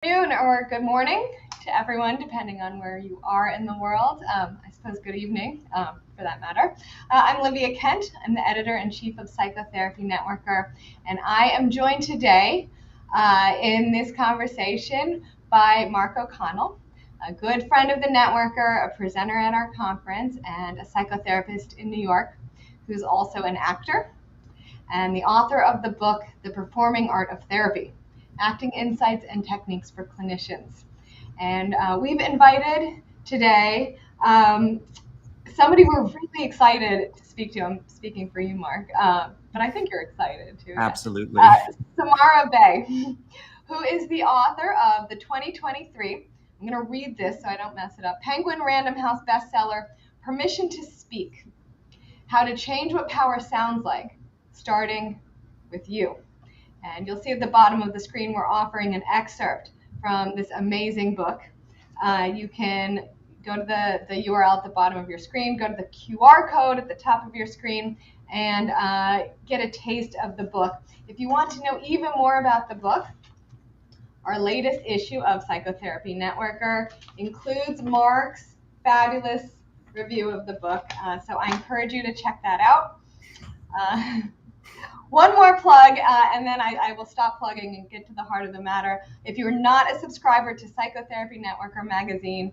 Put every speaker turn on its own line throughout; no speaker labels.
Afternoon or good morning to everyone, depending on where you are in the world. I suppose good evening, for that matter. I'm Livia Kent. I'm the editor-in-chief of Psychotherapy Networker, and I am joined today in this conversation by Mark O'Connell, a good friend of the Networker, a presenter at our conference, and a psychotherapist in New York, who's also an actor and the author of the book, The Performing Art of Therapy: Acting Insights and Techniques for Clinicians. And we've invited today somebody we're really excited to speak to. I'm speaking for you, Mark, but I think you're excited too.
Absolutely.
Samara Bay, who is the author of the 2023, I'm going to read this so I don't mess it up, Penguin Random House bestseller, Permission to Speak: How to Change What Power Sounds Like, Starting with You. And you'll see at the bottom of the screen, we're offering an excerpt from this amazing book. You can go to the URL at the bottom of your screen, go to the QR code at the top of your screen, and get a taste of the book. If you want to know even more about the book, our latest issue of Psychotherapy Networker includes Mark's fabulous review of the book. So I encourage you to check that out. One more plug, and then I will stop plugging and get to the heart of the matter. If you're not a subscriber to Psychotherapy Networker magazine,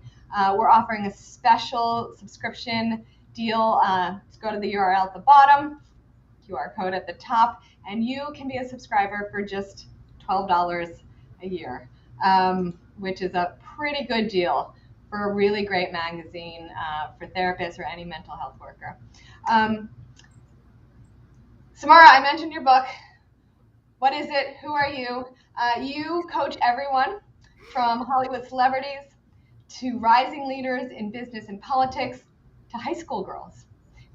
we're offering a special subscription deal. Just go to the URL at the bottom, QR code at the top, and you can be a subscriber for just $12 a year, which is a pretty good deal for a really great magazine for therapists or any mental health worker. Samara, I mentioned your book. What is it? Who are you? You coach everyone from Hollywood celebrities to rising leaders in business and politics to high school girls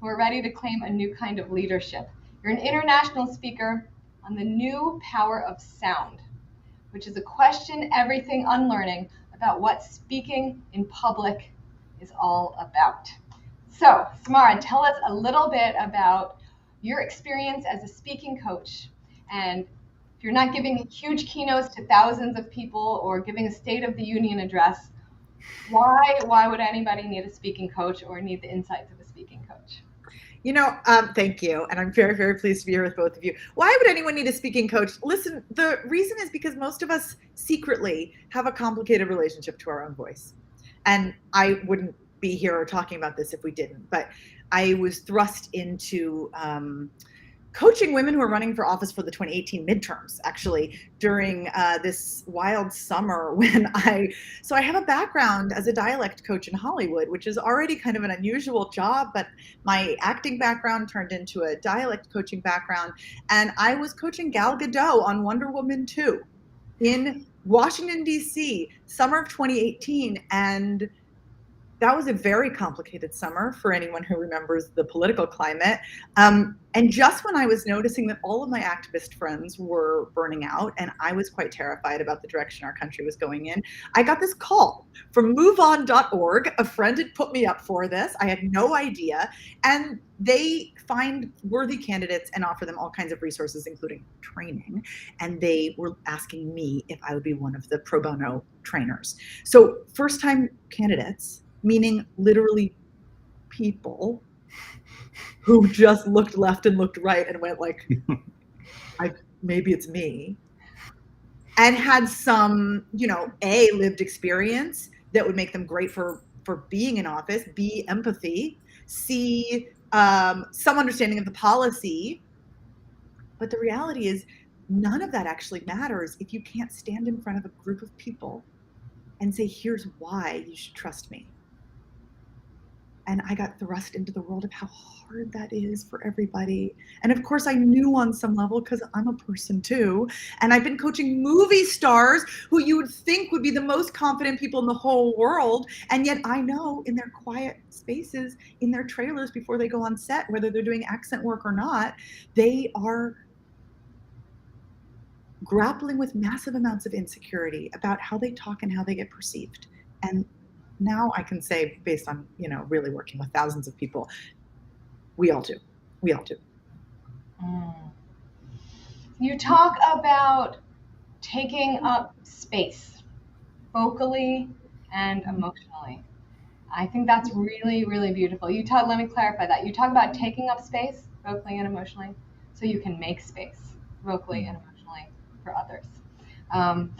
who are ready to claim a new kind of leadership. You're an international speaker on the new power of sound, which is a question everything unlearning about what speaking in public is all about. So, Samara, tell us a little bit about your experience as a speaking coach. And if you're not giving huge keynotes to thousands of people or giving a State of the Union address, why would anybody need a speaking coach or need the insights of a speaking coach?
Thank you. And I'm very, very pleased to be here with both of you. Why would anyone need a speaking coach? Listen, the reason is because most of us secretly have a complicated relationship to our own voice. And I wouldn't be here talking about this if we didn't, but I was thrust into coaching women who are running for office for the 2018 midterms, actually, during this wild summer so I have a background as a dialect coach in Hollywood, which is already kind of an unusual job, but my acting background turned into a dialect coaching background. And I was coaching Gal Gadot on Wonder Woman 2 in Washington, D.C., summer of 2018. And that was a very complicated summer for anyone who remembers the political climate. And just when I was noticing that all of my activist friends were burning out and I was quite terrified about the direction our country was going in, I got this call from moveon.org. A friend had put me up for this. I had no idea. And they find worthy candidates and offer them all kinds of resources, including training. And they were asking me if I would be one of the pro bono trainers. So first-time candidates, meaning literally people who just looked left and looked right and went like, maybe it's me, and had some, A, lived experience that would make them great for being in office, B, empathy, C, some understanding of the policy. But the reality is none of that actually matters if you can't stand in front of a group of people and say, here's why you should trust me. And I got thrust into the world of how hard that is for everybody. And of course, I knew on some level because I'm a person too. And I've been coaching movie stars who you would think would be the most confident people in the whole world. And yet I know in their quiet spaces, in their trailers before they go on set, whether they're doing accent work or not, they are grappling with massive amounts of insecurity about how they talk and how they get perceived. And now I can say, based on, really working with thousands of people, we all do.
You talk about taking up space vocally and emotionally. I think that's really, really beautiful. Let me clarify that. You talk about taking up space vocally and emotionally so you can make space vocally and emotionally for others. Um,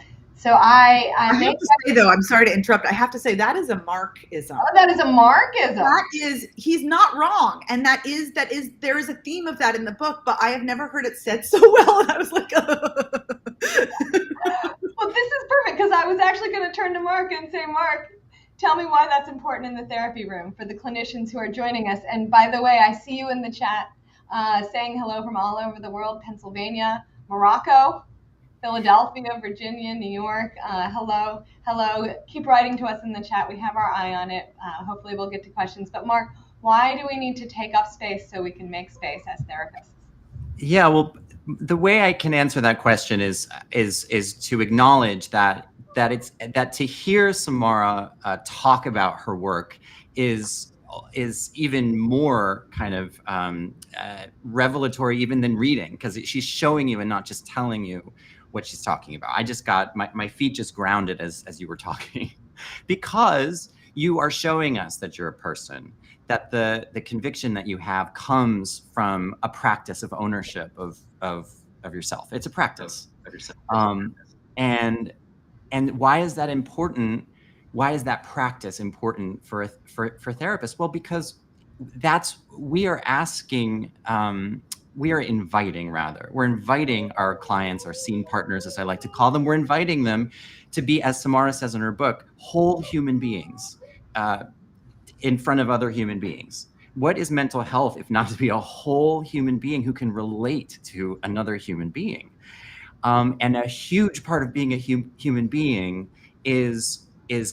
I
I
make
have to say, though, I'm sorry to interrupt. I have to say that is a Markism.
Oh, that is a Markism.
That is, he's not wrong, and that is there is a theme of that in the book, but I have never heard it said so well. And I was like,
well, this is perfect because I was actually going to turn to Mark and say, Mark, tell me why that's important in the therapy room for the clinicians who are joining us. And by the way, I see you in the chat saying hello from all over the world: Pennsylvania, Morocco, Philadelphia, Virginia, New York. Hello. Keep writing to us in the chat. We have our eye on it. Hopefully we'll get to questions. But Mark, why do we need to take up space so we can make space as therapists?
Yeah, well, the way I can answer that question is to acknowledge that to hear Samara talk about her work is even more kind of revelatory even than reading, because she's showing you and not just telling you what she's talking about. I just got my feet just grounded as you were talking, because you are showing us that you're a person, that the conviction that you have comes from a practice of ownership of yourself. It's a practice. And why is that important? Why is that practice important for therapists? Well, because we are inviting our clients, our scene partners, as I like to call them. We're inviting them to be, as Samara says in her book, whole human beings in front of other human beings. What is mental health if not to be a whole human being who can relate to another human being? And a huge part of being a human being is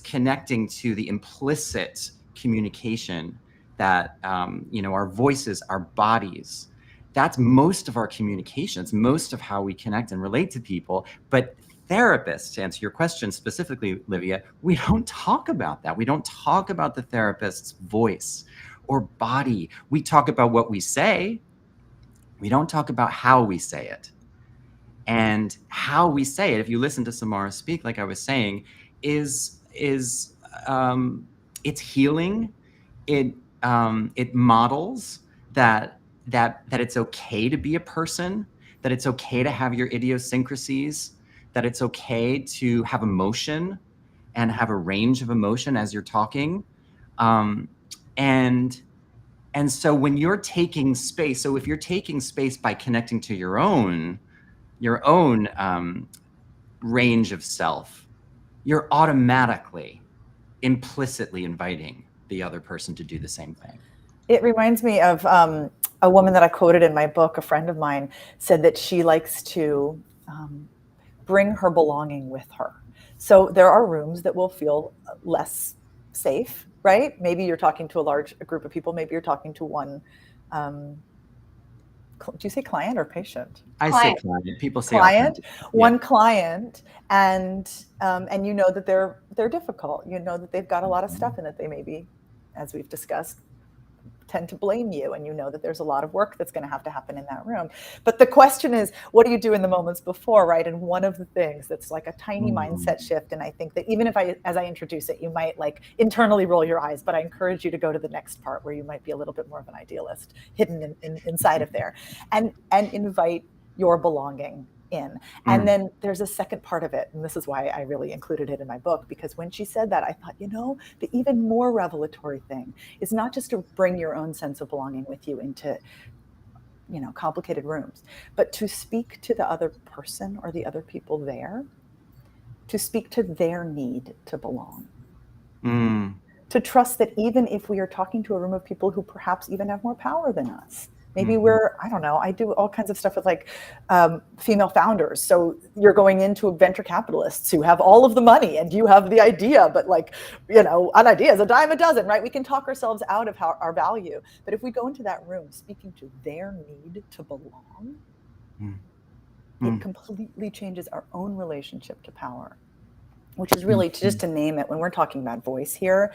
connecting to the implicit communication that our voices, our bodies. That's most of our communications, most of how we connect and relate to people. But therapists, to answer your question specifically, Livia, we don't talk about that. We don't talk about the therapist's voice or body. We talk about what we say. We don't talk about how we say it. And how we say it, if you listen to Samara speak, like I was saying, is it's healing. It models that it's okay to be a person, that it's okay to have your idiosyncrasies, that it's okay to have emotion and have a range of emotion as you're talking. And so when you're taking space, so if you're taking space by connecting to your own range of self, you're automatically, implicitly inviting the other person to do the same thing.
It reminds me of a woman that I quoted in my book. A friend of mine said that she likes to bring her belonging with her. So there are rooms that will feel less safe, right? Maybe you're talking to a group of people. Maybe you're talking to one. Do you say client or patient?
I say client. People say
client. One client, and you know that they're difficult. You know that they've got a lot of stuff in it. They maybe, as we've discussed, tend to blame you, and you know that there's a lot of work that's going to have to happen in that room. But the question is, what do you do in the moments before, right? And one of the things that's like a tiny mindset shift, and I think that even if as I introduce it, you might like internally roll your eyes, but I encourage you to go to the next part where you might be a little bit more of an idealist hidden inside of there, and invite your belonging in. And then there's a second part of it, and this is why I really included it in my book, because when she said that, I thought, the even more revelatory thing is not just to bring your own sense of belonging with you into complicated rooms, but to speak to the other person or the other people there, to speak to their need to belong. To trust that even if we are talking to a room of people who perhaps even have more power than us, maybe I don't know, I do all kinds of stuff with like female founders. So you're going into venture capitalists who have all of the money and you have the idea, but like, an idea is a dime a dozen, right? We can talk ourselves out of our value. But if we go into that room speaking to their need to belong, it completely changes our own relationship to power, which is really, just to name it, when we're talking about voice here,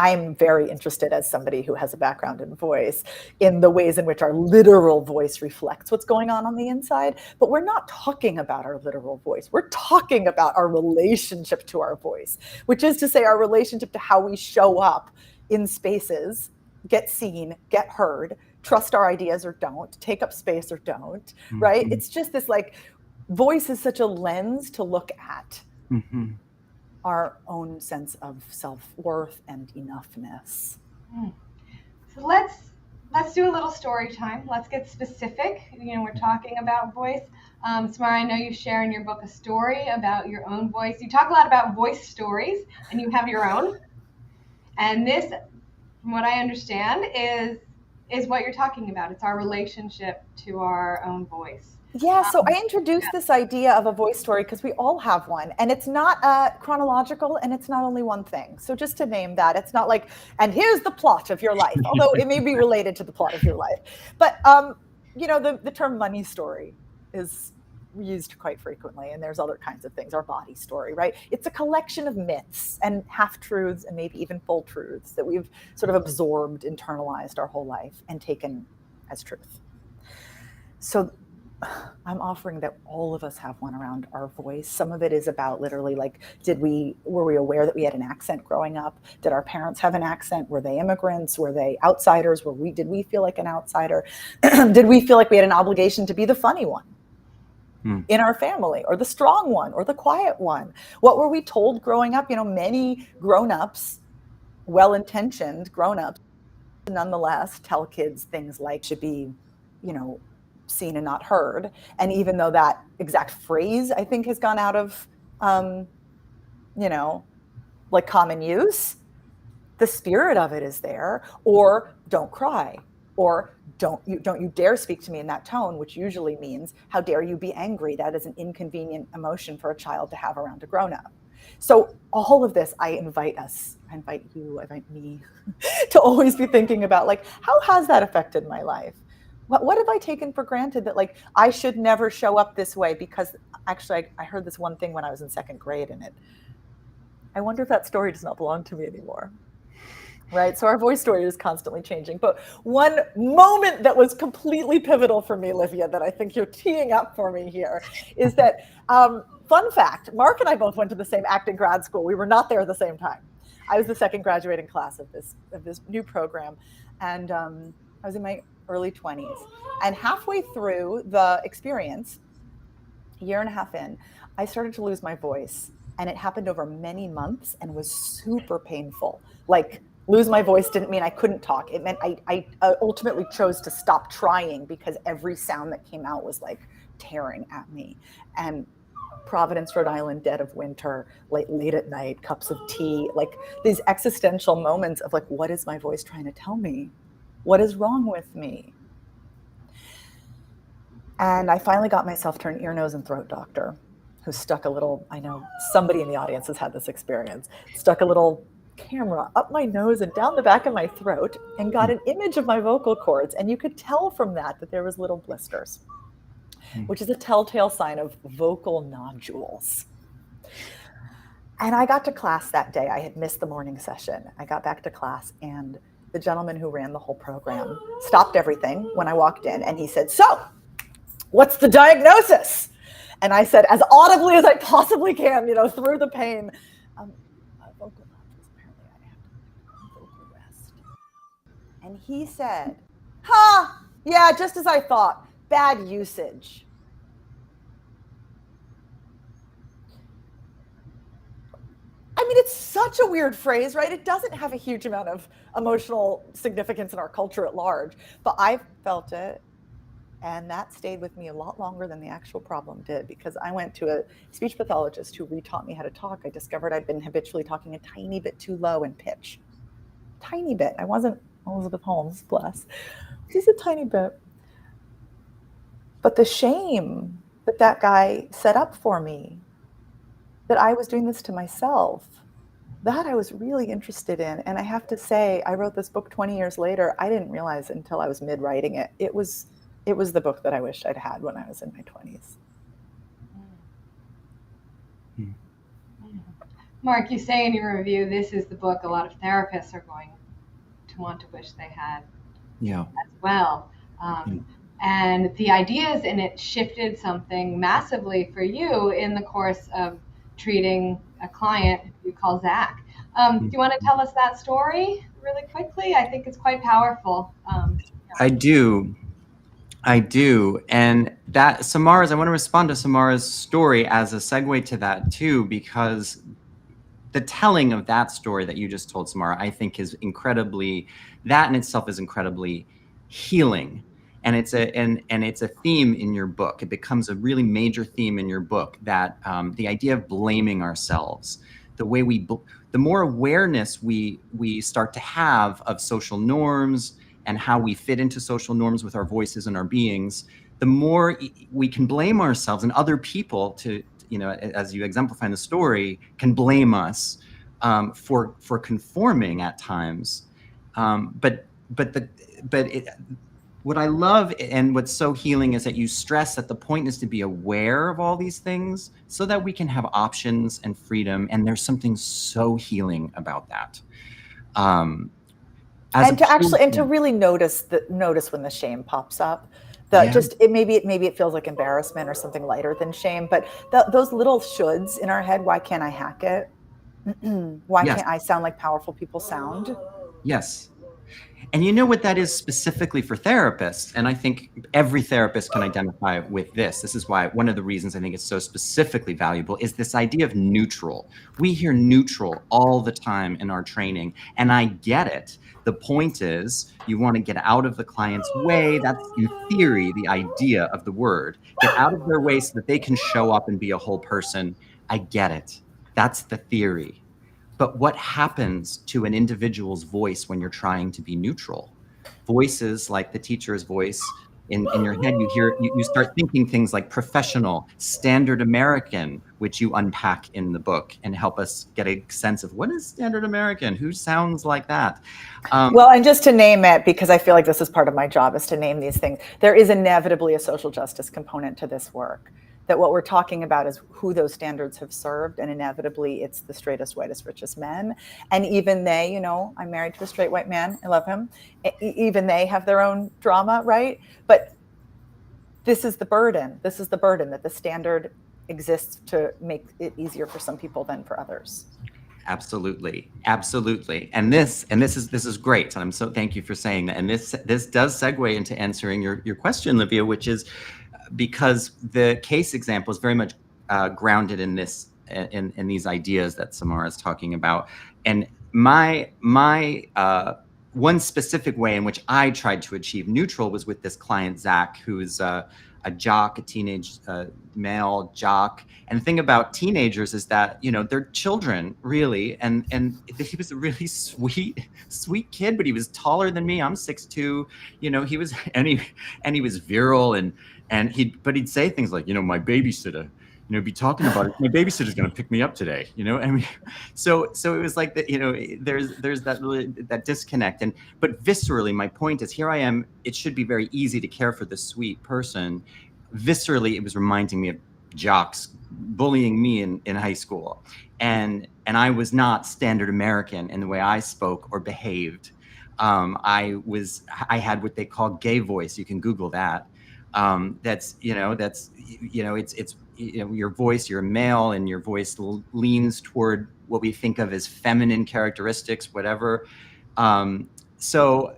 I'm very interested, as somebody who has a background in voice, in the ways in which our literal voice reflects what's going on the inside. But we're not talking about our literal voice. We're talking about our relationship to our voice, which is to say our relationship to how we show up in spaces, get seen, get heard, trust our ideas or don't, take up space or don't, right? It's just this like, voice is such a lens to look at our own sense of self-worth and enoughness.
So let's do a little story time. Let's get specific. You know, we're talking about voice. Samara, I know you share in your book a story about your own voice. You talk a lot about voice stories, and you have your own. And this, from what I understand, is what you're talking about. It's our relationship to our own voice.
Yeah, so I introduced this idea of a voice story because we all have one, and it's not chronological, and it's not only one thing. So just to name that, it's not like, and here's the plot of your life, although it may be related to the plot of your life. But, you know, the term money story is used quite frequently, and there's other kinds of things, our body story, right? It's a collection of myths and half-truths and maybe even full truths that we've sort of absorbed, internalized our whole life and taken as truth. So I'm offering that all of us have one around our voice. Some of it is about literally like, were we aware that we had an accent growing up? Did our parents have an accent? Were they immigrants? Were they outsiders? Did we feel like an outsider? Did we feel like we had an obligation to be the funny one in our family, or the strong one, or the quiet one? What were we told growing up? You know, many grown-ups, well-intentioned grown-ups, nonetheless tell kids things like should be, you know, seen and not heard. And even though that exact phrase, I think, has gone out of, you know, like common use, the spirit of it is there. Or don't cry, or don't you dare speak to me in that tone, which usually means, how dare you be angry? That is an inconvenient emotion for a child to have around a grown-up. So all of this, I invite me to always be thinking about, like, how has that affected my life? What have I taken for granted that, like, I should never show up this way? Because actually, I heard this one thing when I was in second grade, and I wonder if that story does not belong to me anymore. Right? So our voice story is constantly changing. But one moment that was completely pivotal for me, Livia, that I think you're teeing up for me here, is that, fun fact, Mark and I both went to the same acting grad school. We were not there at the same time. I was the second graduating class of this new program. And I was in my early 20s. And halfway through the experience, a year and a half in, I started to lose my voice. And it happened over many months and was super painful. Like, lose my voice didn't mean I couldn't talk. It meant I ultimately chose to stop trying because every sound that came out was like tearing at me. And Providence, Rhode Island, dead of winter, late at night, cups of tea, like these existential moments of like, what is my voice trying to tell me? What is wrong with me? And I finally got myself to an ear, nose, and throat doctor who stuck a little, I know somebody in the audience has had this experience, stuck a little camera up my nose and down the back of my throat and got an image of my vocal cords. And you could tell from that there was little blisters, which is a telltale sign of vocal nodules. And I got to class that day. I had missed the morning session. I got back to class, and the gentleman who ran the whole program stopped everything when I walked in, and he said, "So, what's the diagnosis?" And I said, as audibly as I possibly can, you know, through the pain, vocal nodules, apparently I have to vocal rest. And he said, yeah, just as I thought, bad usage. I mean, it's such a weird phrase, right? It doesn't have a huge amount of emotional significance in our culture at large, but I felt it. And that stayed with me a lot longer than the actual problem did, because I went to a speech pathologist who retaught me how to talk. I discovered I'd been habitually talking a tiny bit too low in pitch. Tiny bit. I wasn't Elizabeth Holmes, bless. Just a tiny bit. But the shame that guy set up for me, that I was doing this to myself, that I was really interested in. And I have to say, I wrote this book 20 years later. I didn't realize until I was mid-writing it. It was the book that I wished I'd had when I was in my 20s.
Mark, you say in your review, this is the book a lot of therapists are going to want to wish they had
Yeah.
as well. And the ideas in it shifted something massively for you in the course of treating a client you call Zach. Do you want to tell us that story really quickly? I think it's quite powerful.
I do. And that Samara's, I want to respond to Samara's story as a segue to that too, because the telling of that story that you just told, Samara, I think is incredibly, that in itself is incredibly healing. And it's a theme in your book. It becomes a really major theme in your book, that the idea of blaming ourselves, the way the more awareness we start to have of social norms and how we fit into social norms with our voices and our beings, the more we can blame ourselves, and other people, to, as you exemplify in the story, can blame us for conforming at times. What I love and what's so healing is that you stress that the point is to be aware of all these things so that we can have options and freedom. And there's something so healing about that.
And to really notice when the shame pops up. Maybe it feels like embarrassment or something lighter than shame, but those little shoulds in our head. Why can't I hack it? Why can't I sound like powerful people sound?
Yes. And you know what that is specifically for therapists? And I think every therapist can identify with this. This is why one of the reasons I think it's so specifically valuable is this idea of neutral. We hear neutral all the time in our training, and I get it. The point is, you want to get out of the client's way. That's, in theory, the idea of the word. Get out of their way so that they can show up and be a whole person. I get it. That's the theory. But what happens to an individual's voice when you're trying to be neutral? Voices like the teacher's voice in your head, you start thinking things like professional, standard American, which you unpack in the book and help us get a sense of what is standard American, who sounds like that.
Well, and just to name it, because I feel like this is part of my job, is to name these things. There is inevitably a social justice component to this work. That what we're talking about is who those standards have served, and inevitably it's the straightest, whitest, richest men. And even they, I'm married to a straight white man, I love him. Even they have their own drama, right? But this is the burden. This is the burden, that the standard exists to make it easier for some people than for others.
Absolutely. And this is great. And thank you for saying that. And this does segue into answering your question, Livia, which is, because the case example is very much grounded in these ideas that Samara is talking about. And my one specific way in which I tried to achieve neutral was with this client, Zach, who's a jock, a teenage male jock. And the thing about teenagers is that, they're children, really. And he was a really sweet kid, but he was taller than me. I'm 6'2". He was, and he was virile, but he'd say things like, my babysitter, be talking about it. My babysitter's going to pick me up today, so it was like that, there's that disconnect. But viscerally, my point is, here I am, it should be very easy to care for this sweet person. Viscerally, it was reminding me of jocks bullying me in high school. And I was not standard American in the way I spoke or behaved. I had what they call gay voice. You can Google that. It's your voice, you're a male, and your voice leans toward what we think of as feminine characteristics, whatever. So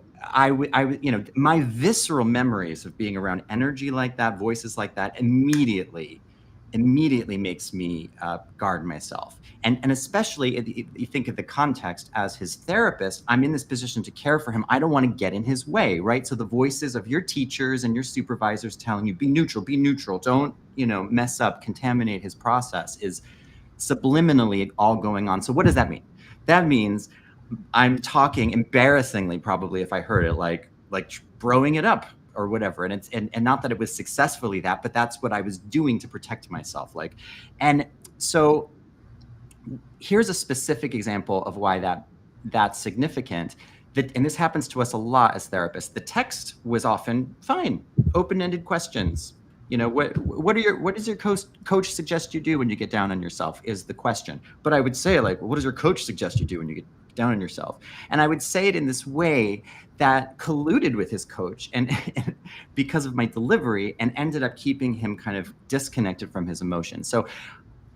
my visceral memories of being around energy like that, voices like that, immediately makes me guard myself. And especially if you think of the context as his therapist, I'm in this position to care for him. I don't want to get in his way, right? So the voices of your teachers and your supervisors telling you, be neutral, don't, mess up, contaminate his process, is subliminally all going on. So what does that mean? That means I'm talking embarrassingly, probably, if I heard it, like throwing it up or whatever. And not that it was successfully that, but that's what I was doing to protect myself. And so here's a specific example of why that's significant. And this happens to us a lot as therapists. The text was often fine, open-ended questions. You know, what does your coach suggest you do when you get down on yourself is the question. But I would say, like, what does your coach suggest you do when you get down on yourself? And I would say it in this way that colluded with his coach and because of my delivery, and ended up keeping him kind of disconnected from his emotions. So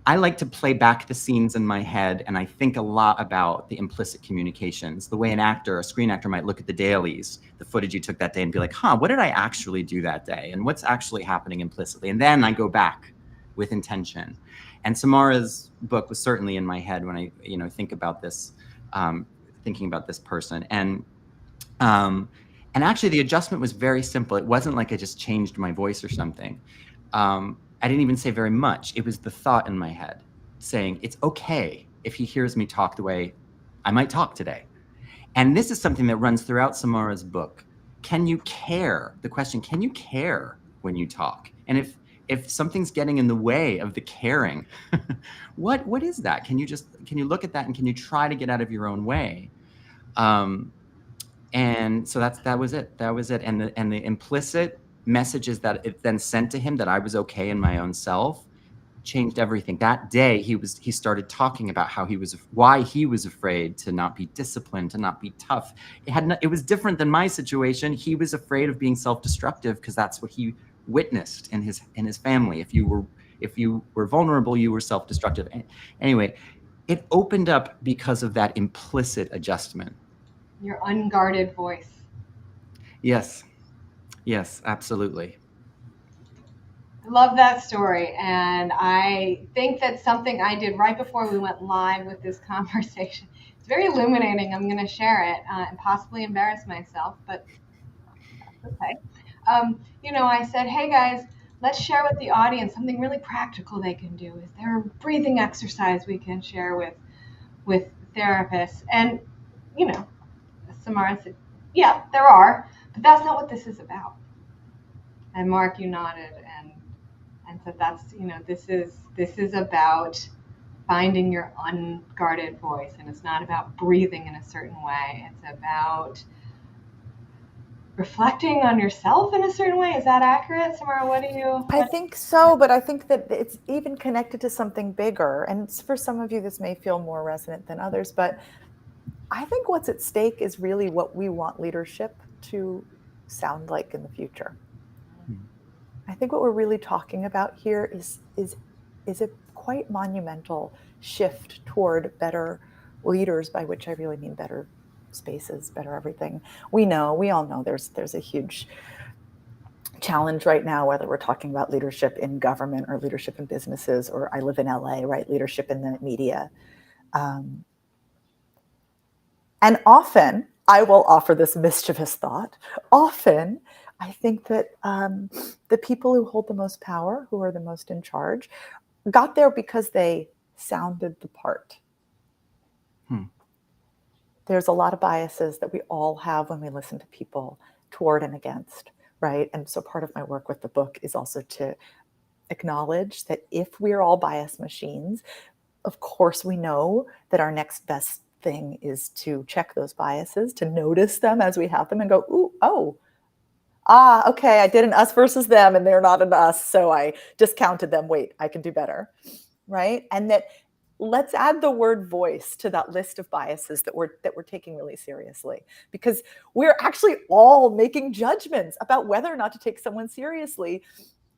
I like to play back the scenes in my head, and I think a lot about the implicit communications, the way a screen actor might look at the dailies, the footage you took that day, and be like, what did I actually do that day? And what's actually happening implicitly? And then I go back with intention. And Samara's book was certainly in my head when I, think about this, thinking about this person. And actually the adjustment was very simple. It wasn't like I just changed my voice or something. I didn't even say very much. It was the thought in my head saying, it's okay if he hears me talk the way I might talk today. And this is something that runs throughout Samara's book. Can you care? The question, can you care when you talk? And if something's getting in the way of the caring, what is that? Can you look at that and can you try to get out of your own way? And so that was it. And the implicit messages that it then sent to him that I was okay in my own self changed everything. That day he started talking about why he was afraid to not be disciplined, to not be tough. It was different than my situation. He was afraid of being self-destructive because that's what he witnessed in his family. If you were vulnerable, you were self-destructive. Anyway, it opened up because of that implicit adjustment.
Your unguarded voice.
Yes, absolutely.
I love that story. And I think that's something I did right before we went live with this conversation. It's very illuminating. I'm going to share it and possibly embarrass myself, but that's okay. I said, hey guys, let's share with the audience something really practical they can do. Is there a breathing exercise we can share with therapists? And, Samara said, yeah, there are, but that's not what this is about. And Mark, you nodded and said that's, this is about finding your unguarded voice, and it's not about breathing in a certain way. It's about reflecting on yourself in a certain way. Is that accurate, Samara?
I think so, but I think that it's even connected to something bigger. And for some of you, this may feel more resonant than others, but I think what's at stake is really what we want leadership to sound like in the future. I think what we're really talking about here is a quite monumental shift toward better leaders, by which I really mean better spaces, better everything. We all know there's a huge challenge right now, whether we're talking about leadership in government or leadership in businesses, or I live in LA, right? Leadership in the media. And often, I will offer this mischievous thought, often I think that the people who hold the most power, who are the most in charge, got there because they sounded the part. There's a lot of biases that we all have when we listen to people toward and against, right? And so part of my work with the book is also to acknowledge that if we're all bias machines, of course we know that our next best thing is to check those biases, to notice them as we have them and go, ooh, oh, okay, I did an us versus them and they're not an us, so I discounted them. Wait, I can do better, right? And that let's add the word voice to that list of biases that we're taking really seriously, because we're actually all making judgments about whether or not to take someone seriously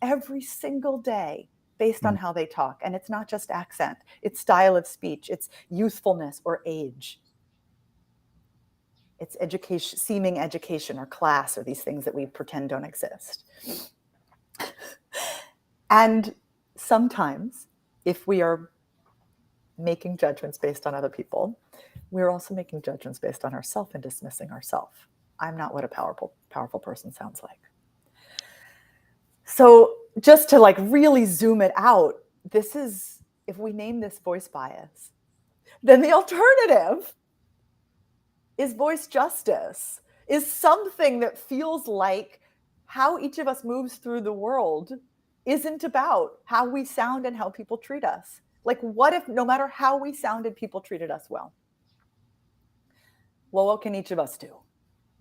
every single day based on how they talk. And it's not just accent, it's style of speech, it's youthfulness or age. It's education, seeming education or class, or these things that we pretend don't exist. And sometimes, if we are making judgments based on other people, we're also making judgments based on ourselves and dismissing ourselves. I'm not what a powerful person sounds like. So just to really zoom it out, this is, if we name this voice bias, then the alternative is voice justice, is something that feels like how each of us moves through the world isn't about how we sound and how people treat us. Like, what if no matter how we sounded, people treated us well? Well, what can each of us do?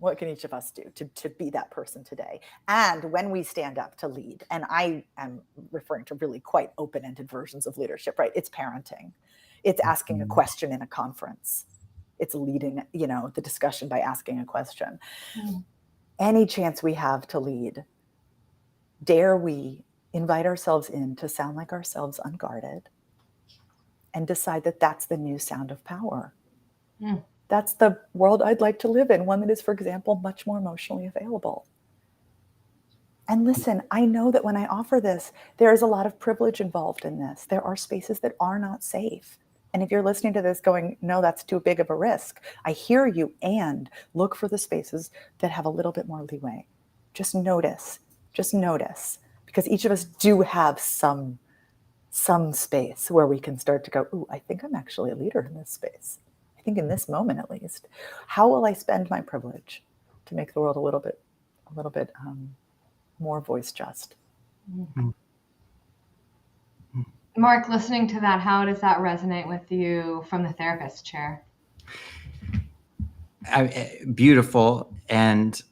What can each of us do to be that person today? And when we stand up to lead, and I am referring to really quite open-ended versions of leadership, right? It's parenting. It's asking a question in a conference. It's leading, the discussion by asking a question. Any chance we have to lead, dare we invite ourselves in to sound like ourselves unguarded and decide that that's the new sound of power. That's the world I'd like to live in, one that is, for example, much more emotionally available. And listen, I know that when I offer this, there is a lot of privilege involved in this. There are spaces that are not safe. And if you're listening to this going, no, that's too big of a risk, I hear you, and look for the spaces that have a little bit more leeway. Just notice, because each of us do have some space where we can start to go, ooh, I think I'm actually a leader in this space. I think in this moment, at least, how will I spend my privilege to make the world a little bit more voice just?
Mark, listening to that, how does that resonate with you from the therapist chair?
Beautiful, and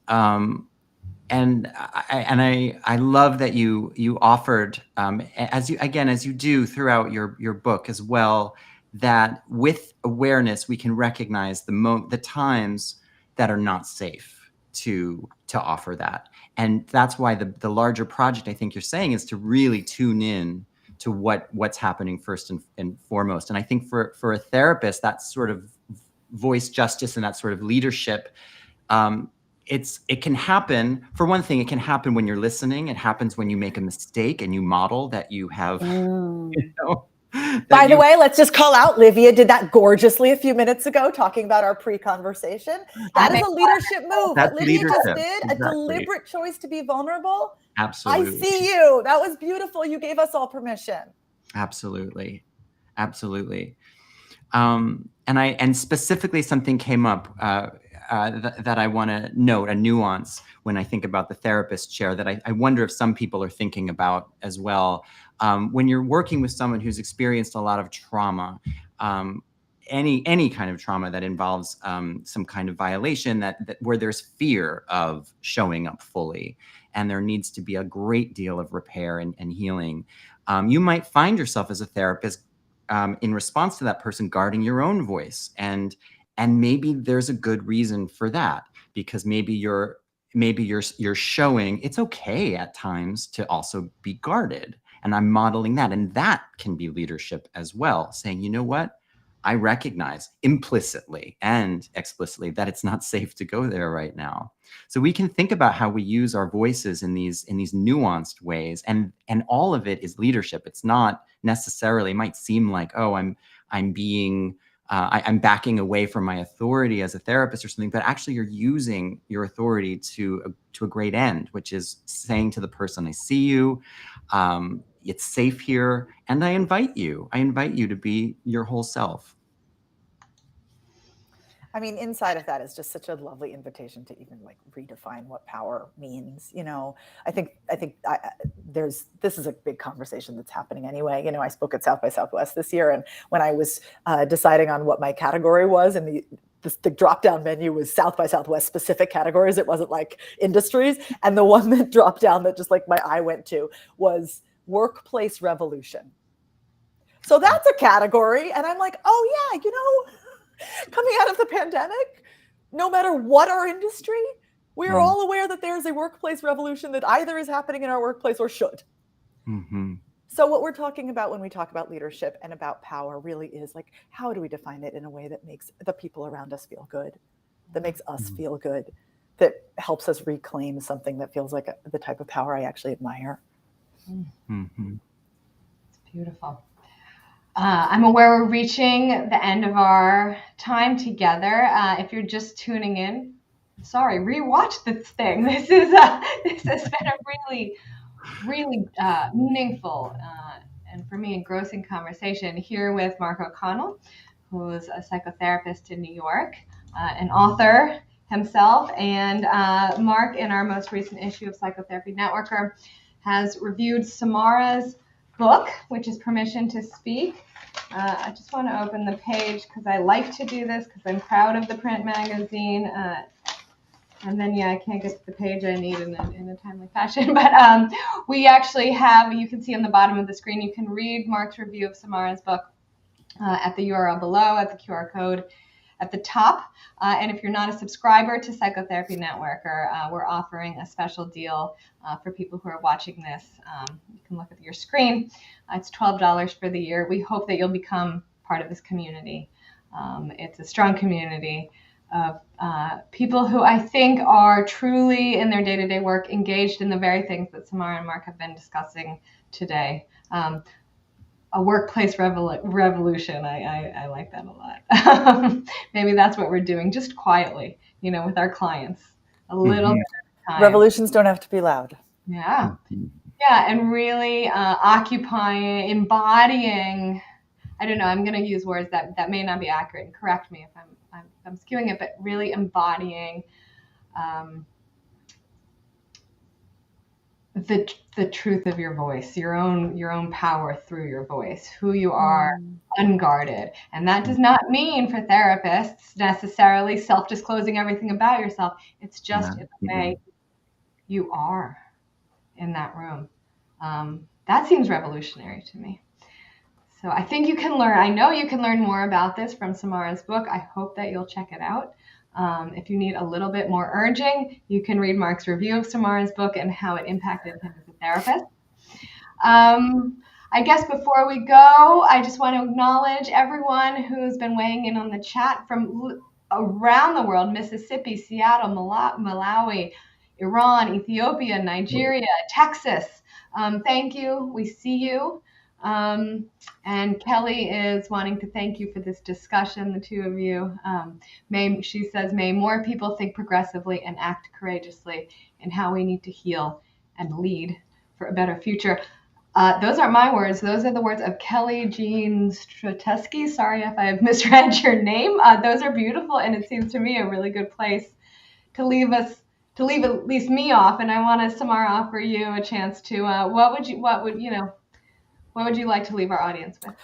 I love that you offered, as you do throughout your book as well, that with awareness we can recognize the times that are not safe to offer that. And that's why the larger project, I think you're saying, is to really tune in to what's happening first and foremost. And I think for a therapist, that sort of voice justice and that sort of leadership, it can happen. For one thing, it can happen when you're listening. It happens when you make a mistake and you model that you have.
By the way, let's just call out Livia did that gorgeously a few minutes ago, talking about our pre-conversation. That is a leadership move.
That's
What Livia
leadership.
just did,
Exactly.
A deliberate choice to be vulnerable.
Absolutely.
I see you. That was beautiful. You gave us all permission.
Absolutely. And specifically something came up that I want to note, a nuance when I think about the therapist chair that I wonder if some people are thinking about as well. When you're working with someone who's experienced a lot of trauma, any kind of trauma that involves some kind of violation, that where there's fear of showing up fully, and there needs to be a great deal of repair and healing, you might find yourself as a therapist in response to that person guarding your own voice, and maybe there's a good reason for that, because maybe you're showing it's okay at times to also be guarded, and I'm modeling that, and that can be leadership as well, saying, you know what, I recognize implicitly and explicitly that it's not safe to go there right now. So we can think about how we use our voices in these nuanced ways, and all of it is leadership. It's not necessarily, it might seem like, oh, I'm backing away from my authority as a therapist or something, but actually you're using your authority to a great end, which is saying to the person, I see you, it's safe here, and I invite you to be your whole self.
I mean, inside of that is just such a lovely invitation to even redefine what power means. I think this is a big conversation that's happening anyway. I spoke at South by Southwest this year, and when I was deciding on what my category was, and the drop-down menu was South by Southwest specific categories. It wasn't like industries. And the one that dropped down that just my eye went to was workplace revolution. So that's a category. And I'm like, oh yeah, coming out of the pandemic, no matter what our industry, we are all aware that there's a workplace revolution that either is happening in our workplace or should.
Mm-hmm.
So what we're talking about when we talk about leadership and about power really is how do we define it in a way that makes the people around us feel good, that makes us feel good, that helps us reclaim something that feels like the type of power I actually admire.
Mm-hmm.
It's beautiful. I'm aware we're reaching the end of our time together. If you're just tuning in, sorry, rewatch this thing. This has been a really meaningful and for me engrossing conversation here with Mark O'Connell, who's a psychotherapist in New York, an author himself, and Mark, in our most recent issue of Psychotherapy Networker, has reviewed Samara's book, which is Permission to Speak. I just want to open the page because I like to do this because I'm proud of the print magazine. And then, I can't get to the page I need in a timely fashion. But we actually have, you can see on the bottom of the screen, you can read Mark's review of Samara's book at the URL below, at the QR code at the top. And if you're not a subscriber to Psychotherapy Networker, we're offering a special deal for people who are watching this. You can look at your screen. It's $12 for the year. We hope that you'll become part of this community. It's a strong community of people who I think are truly in their day-to-day work engaged in the very things that Samara and Mark have been discussing today. A workplace revolution. I like that a lot. Maybe that's what we're doing, just quietly, with our clients, a little bit at a time.
Revolutions don't have to be loud.
Yeah, and really occupying, embodying. I don't know. I'm going to use words that may not be accurate, and correct me if I'm skewing it, but really embodying the truth of your voice, your own power through your voice, who you are, unguarded. And that does not mean for therapists necessarily self-disclosing everything about yourself. It's just the way you are in that room. That seems revolutionary to me. So I think I know you can learn more about this from Samara's book. I hope that you'll check it out. If you need a little bit more urging, you can read Mark's review of Samara's book and how it impacted him as a therapist. I guess before we go, I just want to acknowledge everyone who's been weighing in on the chat from around the world: Mississippi, Seattle, Malawi, Iran, Ethiopia, Nigeria, Texas. Thank you. We see you. And Kelly is wanting to thank you for this discussion, the two of you. She says, may more people think progressively and act courageously in how we need to heal and lead for a better future. Those aren't my words. Those are the words of Kelly Jean Strateski. Sorry if I have misread your name. Those are beautiful, and it seems to me a really good place to leave at least me off. And I want to, Samara, offer you a chance to, what would you like to leave our audience with?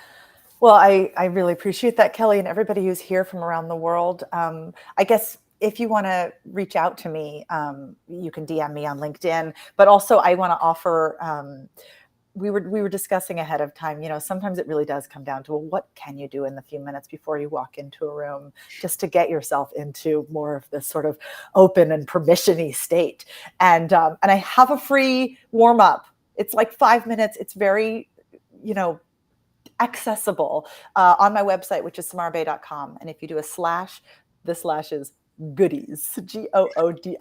Well, I really appreciate that, Kelly, and everybody who's here from around the world. I guess if you want to reach out to me, you can DM me on LinkedIn. But also, I want to offer. We were discussing ahead of time. Sometimes it really does come down to, well, what can you do in the few minutes before you walk into a room, just to get yourself into more of this sort of open and permission-y state. And I have a free warm up. It's like 5 minutes. It's very accessible on my website, which is samarabay.com. And if you do a /, the / is goodies, GOODIES,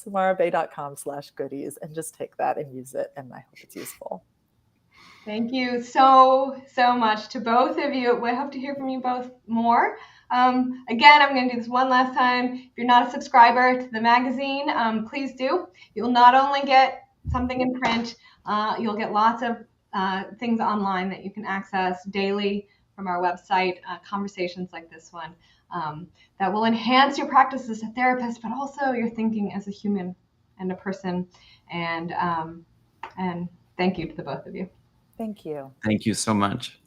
samarabay.com/goodies, and just take that and use it. And I hope it's useful.
Thank you so much to both of you. I hope to hear from you both more. Again, I'm going to do this one last time. If you're not a subscriber to the magazine, please do. You'll not only get something in print, you'll get lots of things online that you can access daily from our website, conversations like this one that will enhance your practice as a therapist, but also your thinking as a human and a person. And thank you to the both of you.
Thank you.
Thank you so much.